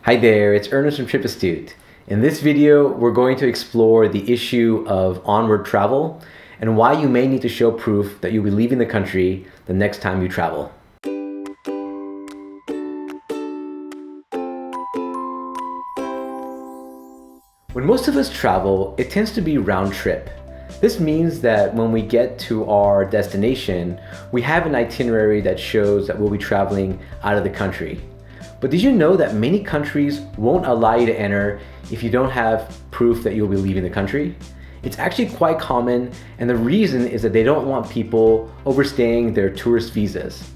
Hi there, it's Ernest from Trip Astute. In this video, we're going to explore the issue of onward travel and why you may need to show proof that you'll be leaving the country the next time you travel. When most of us travel, it tends to be round trip. This means that when we get to our destination, we have an itinerary that shows that we'll be traveling out of the country. But did you know that many countries won't allow you to enter if you don't have proof that you'll be leaving the country? It's actually quite common, and the reason is that they don't want people overstaying their tourist visas.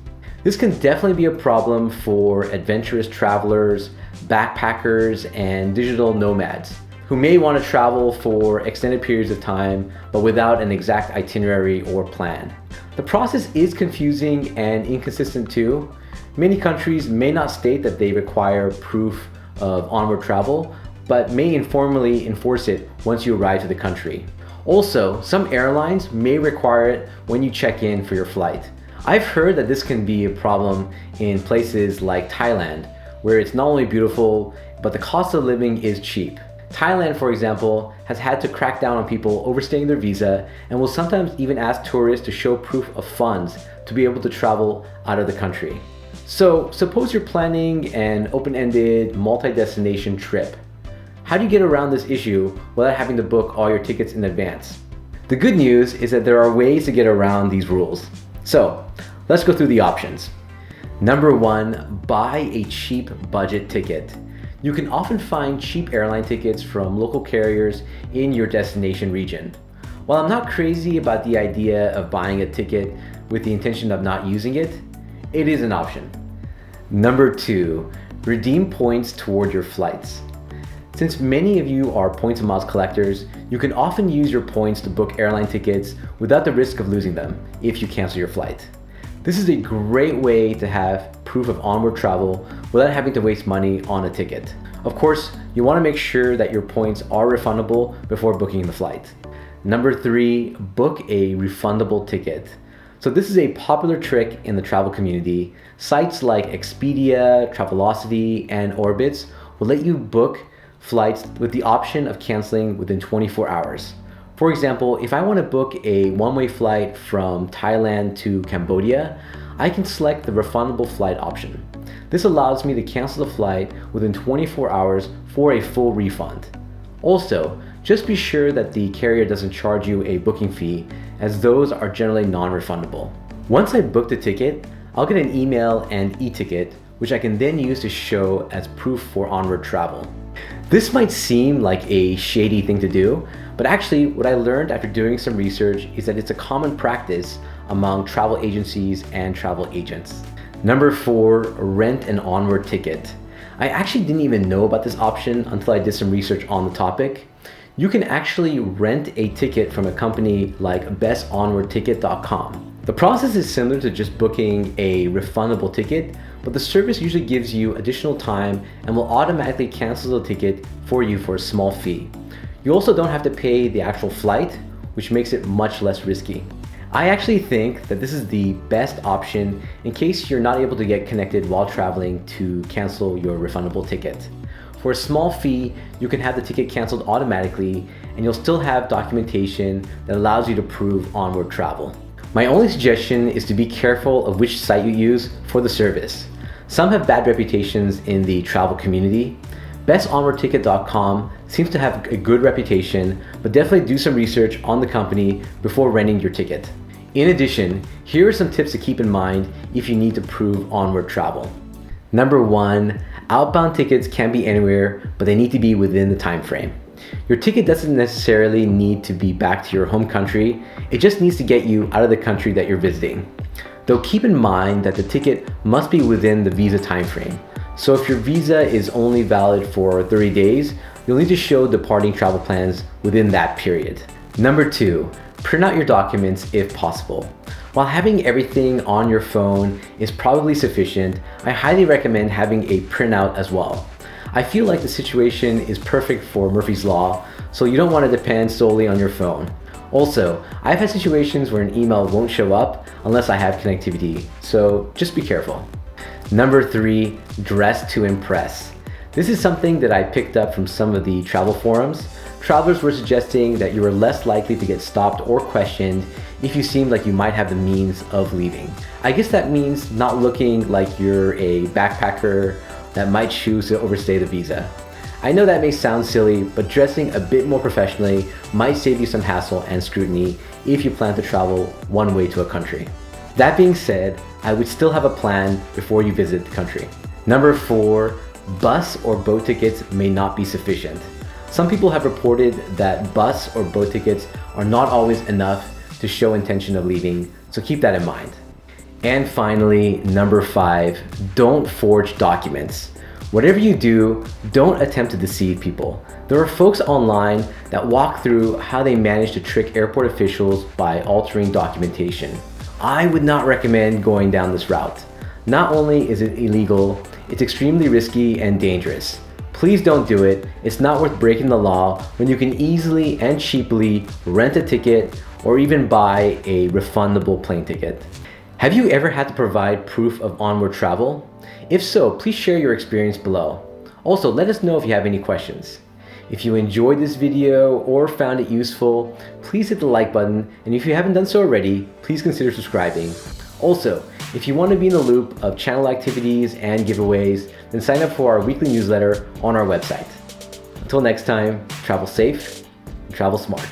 This can definitely be a problem for adventurous travelers, backpackers, and digital nomads who may want to travel for extended periods of time, but without an exact itinerary or plan. The process is confusing and inconsistent too. Many countries may not state that they require proof of onward travel, but may informally enforce it once you arrive to the country. Also, some airlines may require it when you check in for your flight. I've heard that this can be a problem in places like Thailand, where it's not only beautiful, but the cost of living is cheap. Thailand, for example, has had to crack down on people overstaying their visa and will sometimes even ask tourists to show proof of funds to be able to travel out of the country. So suppose you're planning an open-ended multi-destination trip. How do you get around this issue without having to book all your tickets in advance? The good news is that there are ways to get around these rules. So let's go through the options. Number one, buy a cheap budget ticket. You can often find cheap airline tickets from local carriers in your destination region. While I'm not crazy about the idea of buying a ticket with the intention of not using it, it is an option. Number two, redeem points toward your flights. Since many of you are points and miles collectors, you can often use your points to book airline tickets without the risk of losing them if you cancel your flight. This is a great way to have proof of onward travel without having to waste money on a ticket. Of course, you want to make sure that your points are refundable before booking the flight. Number three, book a refundable ticket. So this is a popular trick in the travel community. Sites like Expedia, Travelocity, and Orbitz will let you book flights with the option of canceling within 24 hours. For example, if I want to book a one-way flight from Thailand to Cambodia, I can select the refundable flight option. This allows me to cancel the flight within 24 hours for a full refund. Also, just be sure that the carrier doesn't charge you a booking fee, as those are generally non-refundable. Once I book the ticket, I'll get an email and e-ticket, which I can then use to show as proof for onward travel. This might seem like a shady thing to do, but actually what I learned after doing some research is that it's a common practice among travel agencies and travel agents. Number four, rent an onward ticket. I actually didn't even know about this option until I did some research on the topic. You can actually rent a ticket from a company like bestonwardticket.com. The process is similar to just booking a refundable ticket, but the service usually gives you additional time and will automatically cancel the ticket for you for a small fee. You also don't have to pay the actual flight, which makes it much less risky. I actually think that this is the best option in case you're not able to get connected while traveling to cancel your refundable ticket. For a small fee, you can have the ticket canceled automatically, and you'll still have documentation that allows you to prove onward travel. My only suggestion is to be careful of which site you use for the service. Some have bad reputations in the travel community. BestOnwardTicket.com seems to have a good reputation, but definitely do some research on the company before renting your ticket. In addition, here are some tips to keep in mind if you need to prove onward travel. Number one, outbound tickets can be anywhere, but they need to be within the time frame. Your ticket doesn't necessarily need to be back to your home country, it just needs to get you out of the country that you're visiting. Though keep in mind that the ticket must be within the visa time frame. So if your visa is only valid for 30 days, you'll need to show departing travel plans within that period. Number two, print out your documents if possible. While having everything on your phone is probably sufficient, I highly recommend having a printout as well. I feel like the situation is perfect for Murphy's Law, so you don't want to depend solely on your phone. Also, I've had situations where an email won't show up unless I have connectivity, so just be careful. Number 3, dress to impress. This is something that I picked up from some of the travel forums. Travelers were suggesting that you are less likely to get stopped or questioned if you seem like you might have the means of leaving. I guess that means not looking like you're a backpacker that might choose to overstay the visa. I know that may sound silly, but dressing a bit more professionally might save you some hassle and scrutiny if you plan to travel one way to a country. That being said, I would still have a plan before you visit the country. Number 4, bus or boat tickets may not be sufficient. Some people have reported that bus or boat tickets are not always enough to show intention of leaving, so keep that in mind. And finally, number 5, don't forge documents. Whatever you do, don't attempt to deceive people. There are folks online that walk through how they manage to trick airport officials by altering documentation. I would not recommend going down this route. Not only is it illegal, it's extremely risky and dangerous. Please don't do it. It's not worth breaking the law when you can easily and cheaply rent a ticket or even buy a refundable plane ticket. Have you ever had to provide proof of onward travel? If so, please share your experience below. Also, let us know if you have any questions. If you enjoyed this video or found it useful, please hit the like button, and if you haven't done so already, please consider subscribing. Also, if you want to be in the loop of channel activities and giveaways, then sign up for our weekly newsletter on our website. Until next time, travel safe and travel smart.